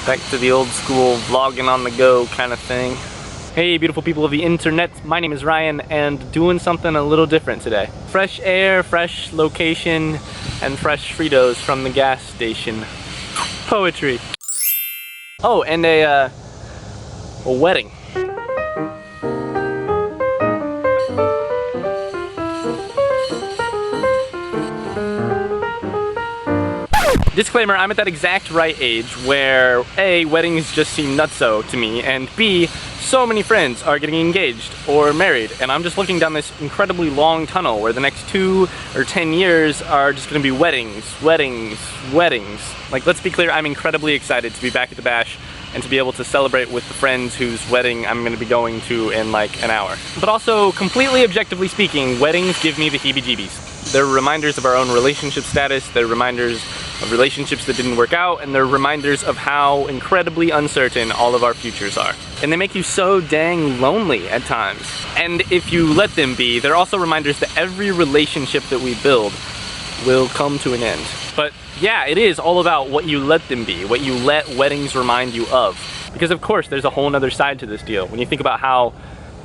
Back to the old school vlogging on the go kind of thing. Hey beautiful people of the internet, my name is Ryan and doing something a little different today. Fresh air, fresh location, and fresh Fritos from the gas station. Poetry. Oh, and a wedding. Disclaimer, I'm at that exact right age where A, weddings just seem nutso to me, and B, so many friends are getting engaged or married, and I'm just looking down this incredibly long tunnel where the next 2 or 10 years are just gonna be weddings, weddings, weddings. Like, let's be clear, I'm incredibly excited to be back at the bash and to be able to celebrate with the friends whose wedding I'm gonna be going to in like an hour. But also, completely objectively speaking, weddings give me the heebie-jeebies. They're reminders of our own relationship status, they're reminders of relationships that didn't work out, and they're reminders of how incredibly uncertain all of our futures are. And they make you so dang lonely at times. And if you let them be, they're also reminders that every relationship that we build will come to an end. But yeah, it is all about what you let them be, what you let weddings remind you of. Because of course, there's a whole nother side to this deal. When you think about how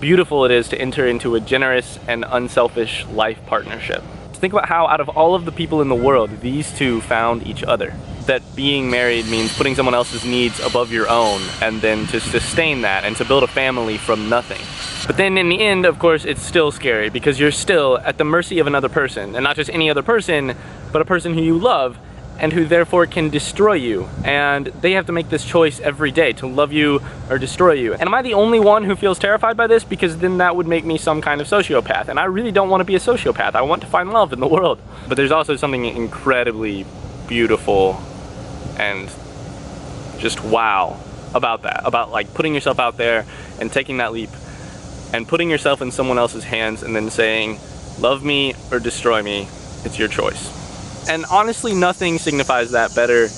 beautiful it is to enter into a generous and unselfish life partnership. Think about how out of all of the people in the world, these two found each other. That being married means putting someone else's needs above your own, and then to sustain that and to build a family from nothing. But then in the end, of course, it's still scary because you're still at the mercy of another person, and not just any other person, but a person who you love and who therefore can destroy you. And they have to make this choice every day to love you or destroy you. And am I the only one who feels terrified by this? Because then that would make me some kind of sociopath. And I really don't want to be a sociopath. I want to find love in the world. But there's also something incredibly beautiful and just wow about that. About like putting yourself out there and taking that leap and putting yourself in someone else's hands and then saying, love me or destroy me, it's your choice. And honestly, nothing signifies that better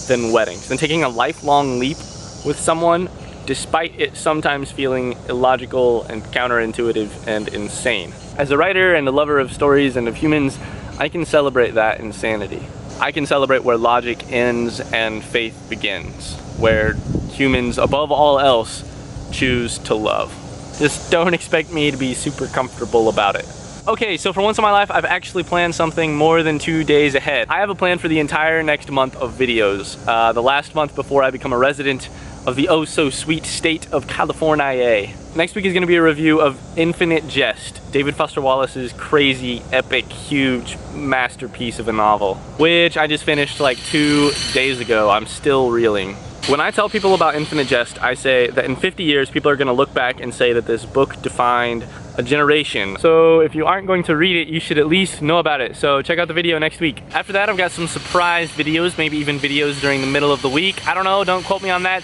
than weddings, than taking a lifelong leap with someone, despite it sometimes feeling illogical and counterintuitive and insane. As a writer and a lover of stories and of humans, I can celebrate that insanity. I can celebrate where logic ends and faith begins, where humans, above all else, choose to love. Just don't expect me to be super comfortable about it. Okay, so for once in my life, I've actually planned something more than 2 days ahead. I have a plan for the entire next month of videos. The last month before I become a resident of the oh-so-sweet state of California. Next week is gonna be a review of Infinite Jest, David Foster Wallace's crazy, epic, huge masterpiece of a novel, which I just finished like 2 days ago. I'm still reeling. When I tell people about Infinite Jest, I say that in 50 years, people are gonna look back and say that this book defined a generation. So if you aren't going to read it, you should at least know about it. So check out the video next week. After that, I've got some surprise videos, maybe even videos during the middle of the week. I don't know, don't quote me on that.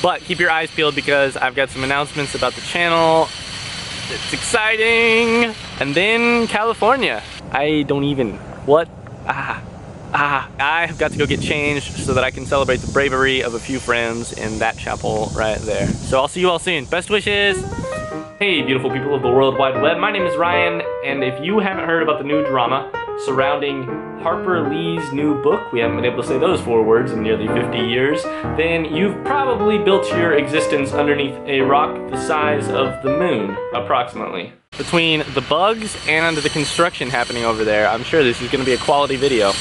But keep your eyes peeled because I've got some announcements about the channel. It's exciting. And then California. I don't even, what? I have got to go get changed so that I can celebrate the bravery of a few friends in that chapel right there. So I'll see you all soon. Best wishes. Hey beautiful people of the World Wide Web, my name is Ryan, and if you haven't heard about the new drama surrounding Harper Lee's new book, we haven't been able to say those 4 words in nearly 50 years, then you've probably built your existence underneath a rock the size of the moon, approximately. Between the bugs and the construction happening over there, I'm sure this is going to be a quality video.